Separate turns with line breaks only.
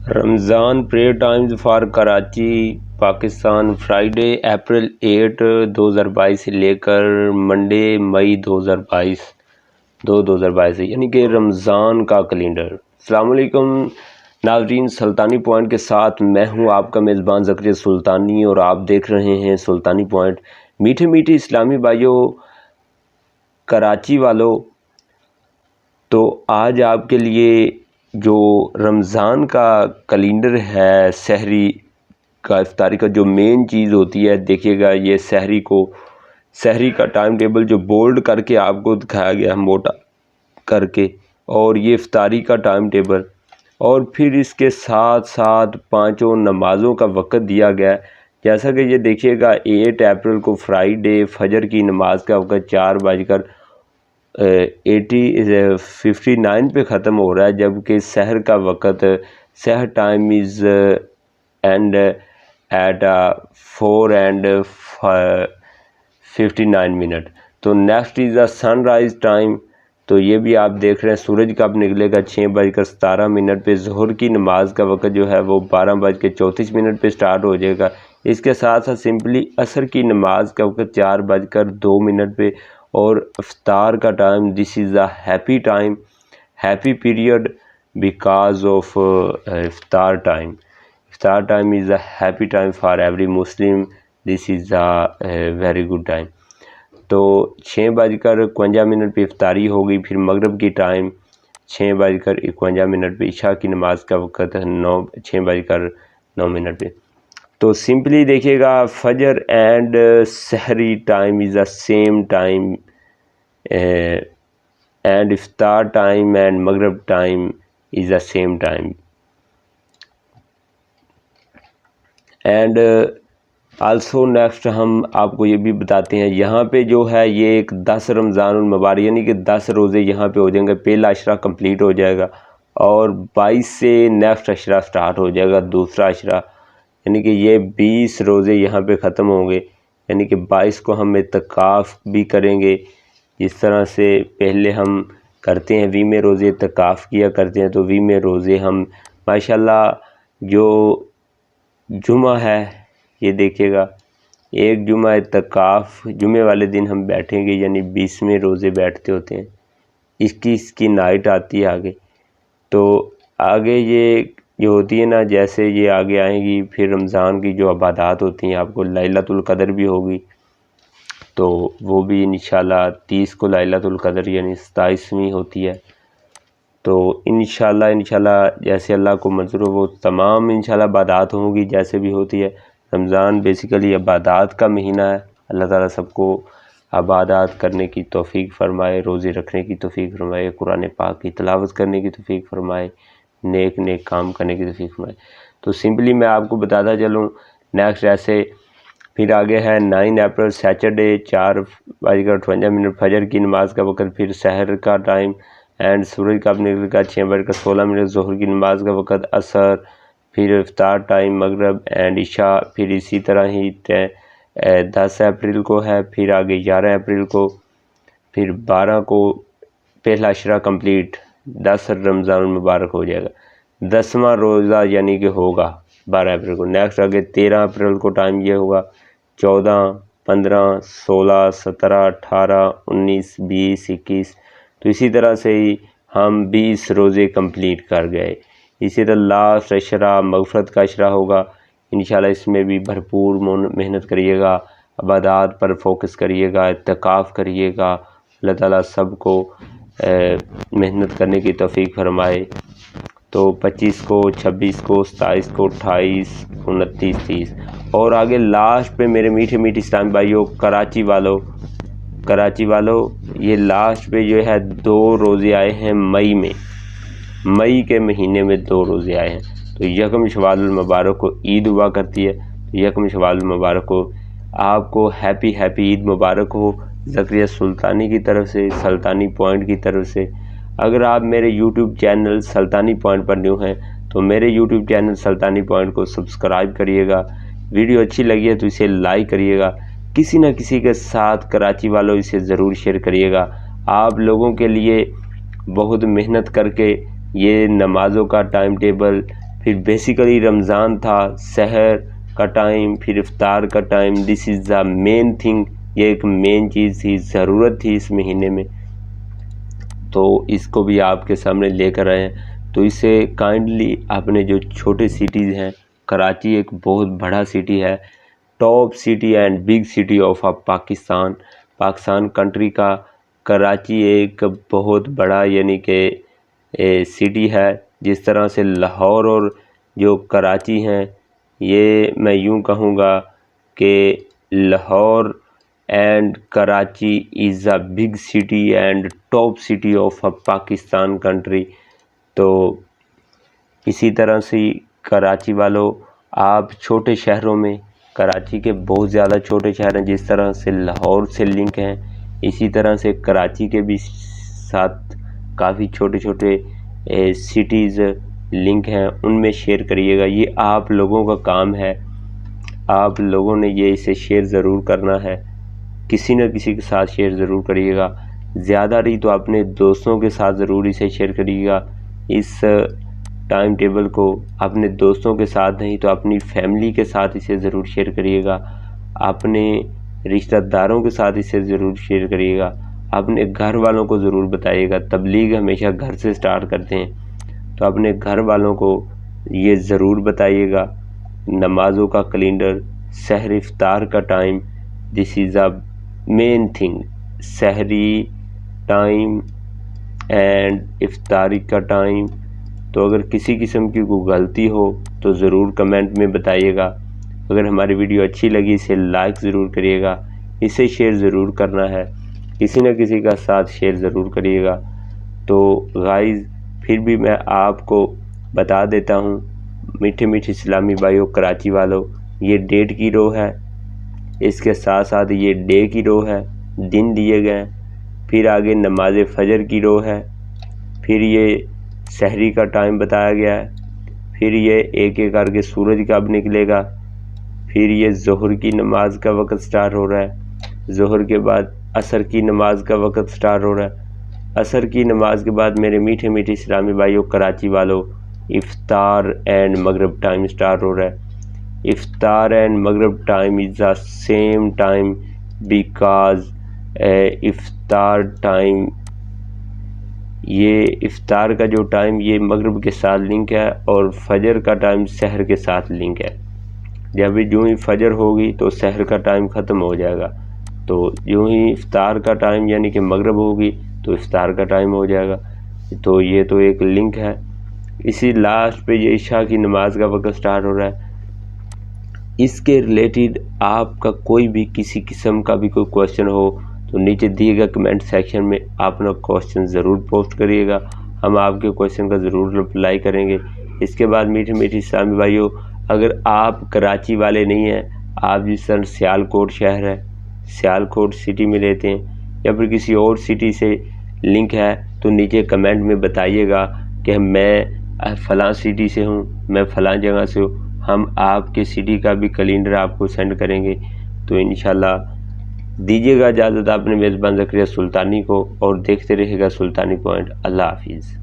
Ramzan prayer Times for Karachi Pakistan Friday April 8 2022 سے لے کر منڈے مئی 2022 یعنی کہ رمضان کا کیلنڈر۔ السلام علیکم ناظرین، سلطانی پوائنٹ کے ساتھ میں ہوں آپ کا میزبان ذکریہ سلطانی اور آپ دیکھ رہے ہیں سلطانی پوائنٹ۔ میٹھے میٹھے اسلامی بھائیوں، کراچی والوں، تو آج آپ کے لیے جو رمضان کا کیلنڈر ہے، سحری کا افطاری کا جو مین چیز ہوتی ہے، دیکھیے گا یہ سحری کا ٹائم ٹیبل جو بولڈ کر کے آپ کو دکھایا گیا ہے، موٹا کر کے، اور یہ افطاری کا ٹائم ٹیبل، اور پھر اس کے ساتھ ساتھ پانچوں نمازوں کا وقت دیا گیا ہے۔ جیسا کہ یہ دیکھیے گا 8 اپریل کو فرائیڈے فجر کی نماز کا وقت 4:59 پہ ختم ہو رہا ہے، جبکہ سحر کا وقت سحر ٹائم از اینڈ ایٹ 4:59۔ تو next is the sunrise time, تو یہ بھی آپ دیکھ رہے ہیں سورج کب نکلے گا 6:17 پہ۔ ظہر کی نماز کا وقت جو ہے وہ 12:34 پہ سٹارٹ ہو جائے گا۔ اس کے ساتھ ساتھ سمپلی عصر کی نماز کا وقت 4:02 پہ، اور افطار کا time this is a happy time, happy period because of افطار ٹائم۔ افطار time is a happy time for every Muslim, this is a very good time. تو 6:51 پہ افطاری ہوگی، پھر مغرب کی ٹائم 6:51 پہ، عشاء کی نماز کا وقت 6:09 پہ۔ تو سمپلی دیکھیے گا فجر and sehri time is the same time, and افطار ٹائم اینڈ مغرب time is the same time. And also next ہم آپ کو یہ بھی بتاتے ہیں، یہاں پہ جو ہے یہ ایک 10 رمضان المبارک یعنی کہ 10 روزے یہاں پہ ہو جائیں گے۔ پہلا عشرہ کمپلیٹ ہو جائے گا اور 22 سے نیکسٹ عشرہ سٹارٹ ہو جائے گا، دوسرا عشرہ، یعنی کہ یہ 20 روزے یہاں پہ ختم ہوں گے، یعنی کہ 22 کو ہم اعتکاف بھی کریں گے۔ جس طرح سے پہلے ہم کرتے ہیں 20 میں روزے اعتکاف کیا کرتے ہیں، تو 20 میں روزے ہم ماشاءاللہ جو جمعہ ہے یہ دیکھیے گا، ایک جمعہ اعتکاف جمعے والے دن ہم بیٹھیں گے، یعنی 20 روزے بیٹھتے ہوتے ہیں۔ 21 کی نائٹ آتی ہے آگے، تو آگے یہ جو ہوتی ہے نا، جیسے یہ آگے آئیں گی، پھر رمضان کی جو عبادات ہوتی ہیں، آپ کو لیلۃ القدر بھی ہوگی، تو وہ بھی انشاءاللہ 30 کو لیلۃ القدر یعنی 27ویں ہوتی ہے۔ تو انشاءاللہ جیسے اللہ کو منظور ہو وہ تمام انشاءاللہ عبادات ہوں گی جیسے بھی ہوتی ہے۔ رمضان بیسیکلی عبادات کا مہینہ ہے، اللہ تعالیٰ سب کو عبادات کرنے کی توفیق فرمائے، روزے رکھنے کی توفیق فرمائے، قرآن پاک کی تلاوت کرنے کی توفیق فرمائے، نیک کام کرنے کی توفیق فرمائے۔ تو سمپلی میں آپ کو بتاتا چلوں نیکسٹ ایسے، پھر آگے ہے 9 اپریل سیچرڈے 4:58 فجر کی نماز کا وقت، پھر سحر کا ٹائم اینڈ سورج کب نکلے گا 6:16 ظہر کی نماز کا وقت، عصر، پھر افطار ٹائم مغرب اینڈ عشاء، پھر اسی طرح ہی 10 اپریل کو ہے، پھر آگے 11 اپریل کو، پھر 12 کو پہلا عشرہ کمپلیٹ، 10 رمضان المبارک ہو جائے گا، 10واں روزہ یعنی کہ ہوگا 12 اپریل کو۔ نیکسٹ آگے 13 اپریل کو ٹائم یہ ہوگا، 14 15 16 17 18 19 20 21، تو اسی طرح سے ہی ہم 20 روزے کمپلیٹ کر گئے۔ اسی طرح لاسٹ عشرہ مغفرت کا عشرہ ہوگا، انشاءاللہ اس میں بھی بھرپور محنت کریے گا، عبادات پر فوکس کریے گا، اعتکاف کریے گا، اللہ تعالیٰ سب کو محنت کرنے کی توفیق فرمائے۔ تو 25 کو 26 کو 27 کو 28 29 30، اور آگے لاسٹ پہ میرے میٹھے میٹھے اسلامی بھائیوں، کراچی والوں یہ لاسٹ پہ جو ہے 2 روزے آئے ہیں مئی کے مہینے میں 2 روزے آئے ہیں۔ تو یکم شوال المبارک کو عید ہوا کرتی ہے، یکم شوال المبارک کو آپ کو ہیپی عید مبارک ہو ذکریہ سلطانی کی طرف سے، سلطانی پوائنٹ کی طرف سے۔ اگر آپ میرے یوٹیوب چینل سلطانی پوائنٹ پر نیو ہیں تو میرے یوٹیوب چینل سلطانی پوائنٹ کو سبسکرائب کریے گا، ویڈیو اچھی لگی ہے تو اسے لائک کریے گا، کسی نہ کسی کے ساتھ کراچی والوں اسے ضرور شیئر کریے گا۔ آپ لوگوں کے لیے بہت محنت کر کے یہ نمازوں کا ٹائم ٹیبل پھر بیسیکلی رمضان تھا، سحر کا ٹائم، پھر افطار کا time, this is the main thing, یہ ایک مین چیز تھی، ضرورت تھی اس مہینے میں، تو اس کو بھی آپ کے سامنے لے کر آئے ہیں۔ تو اسے کائنڈلی اپنے جو چھوٹے سٹیز ہیں، کراچی ایک بہت بڑا سٹی ہے، top city and big city of Pakistan country کا کراچی ایک بہت بڑا یعنی کہ سٹی ہے۔ جس طرح سے لاہور اور جو کراچی ہیں، یہ میں یوں کہوں گا کہ Lahore and Karachi is a big city and top city of Pakistan country. تو اسی طرح سے کراچی والوں، آپ چھوٹے شہروں میں، کراچی کے بہت زیادہ چھوٹے شہر ہیں، جس طرح سے لاہور سے لنک ہیں، اسی طرح سے کراچی کے بھی ساتھ کافی چھوٹے چھوٹے سٹیز لنک ہیں، ان میں شیئر کریے گا۔ یہ آپ لوگوں کا کام ہے، آپ لوگوں نے یہ اسے شیئر ضرور کرنا ہے، کسی نہ کسی کے ساتھ شیئر ضرور کریے گا، زیادہ نہیں تو اپنے دوستوں کے ساتھ ضرور اسے شیئر کریے گا۔ اس ٹائم ٹیبل کو اپنے دوستوں کے ساتھ نہیں تو اپنی فیملی کے ساتھ اسے ضرور شیئر کریے گا، اپنے رشتہ داروں کے ساتھ اسے ضرور شیئر کریے گا، اپنے گھر والوں کو ضرور بتائیے گا۔ تبلیغ ہمیشہ گھر سے سٹارٹ کرتے ہیں، تو اپنے گھر والوں کو یہ ضرور بتائیے گا۔ نمازوں کا کیلنڈر، سحر افطار کا time, this is a main thing, سحری ٹائم اینڈ افطاری کا ٹائم۔ تو اگر کسی قسم کی کوئی غلطی ہو تو ضرور کمنٹ میں بتائیے گا۔ اگر ہماری ویڈیو اچھی لگی اسے لائک ضرور کریے گا، اسے شیئر ضرور کرنا ہے، کسی نہ کسی کا ساتھ شیئر ضرور کریے گا۔ تو غائز پھر بھی میں آپ کو بتا دیتا ہوں، میٹھے میٹھے اسلامی بھائیوں، کراچی والوں، یہ ڈیٹ کی رو ہے، اس کے ساتھ ساتھ یہ ڈے کی رو ہے، دن دیے گئے ہیں، پھر آگے نماز فجر کی رو ہے، پھر یہ سحری کا ٹائم بتایا گیا ہے، پھر یہ ایک ایک کر کے سورج کب نکلے گا، پھر یہ ظہر کی نماز کا وقت سٹارٹ ہو رہا ہے، ظہر کے بعد عصر کی نماز کا وقت سٹارٹ ہو رہا ہے، عصر کی نماز کے بعد میرے میٹھے میٹھے اسلامی بھائیوں، کراچی والوں، افطار اینڈ مغرب ٹائم سٹارٹ ہو رہا ہے۔ افطار اینڈ مغرب time is the same time because افطار ٹائم، یہ افطار کا جو ٹائم یہ مغرب کے ساتھ لنک ہے، اور فجر کا ٹائم سحر کے ساتھ لنک ہے۔ جب جو ہی فجر ہوگی تو سحر کا ٹائم ختم ہو جائے گا، تو جو ہی افطار کا ٹائم یعنی کہ مغرب ہوگی تو افطار کا ٹائم ہو جائے گا۔ تو یہ تو ایک لنک ہے۔ اسی لاسٹ پہ یہ عشاء کی نماز کا وقت سٹارٹ ہو رہا ہے۔ اس کے ریلیٹڈ آپ کا کوئی بھی کسی قسم کا بھی کوئی کوشچن ہو تو نیچے دیے گا کمنٹ سیکشن میں اپنا کوشچن ضرور پوسٹ کریے گا، ہم آپ کے کوشچن کا ضرور رپلائی کریں گے۔ اس کے بعد میٹھے میٹھے اسلامی بھائیوں، اگر آپ کراچی والے نہیں ہیں، آپ جس طرح سیالکوٹ شہر ہے، سیالکوٹ سٹی میں رہتے ہیں، یا پھر کسی اور سٹی سے لنک ہے، تو نیچے کمنٹ میں بتائیے گا کہ میں فلاں سٹی سے ہوں، میں فلاں جگہ سے ہوں، ہم آپ کے سٹی کا بھی کیلنڈر آپ کو سینڈ کریں گے۔ تو انشاءاللہ دیجیے گا اجازت اپنے میزبان زکریا سلطانی کو، اور دیکھتے رہے گا سلطانی پوائنٹ۔ اللہ حافظ۔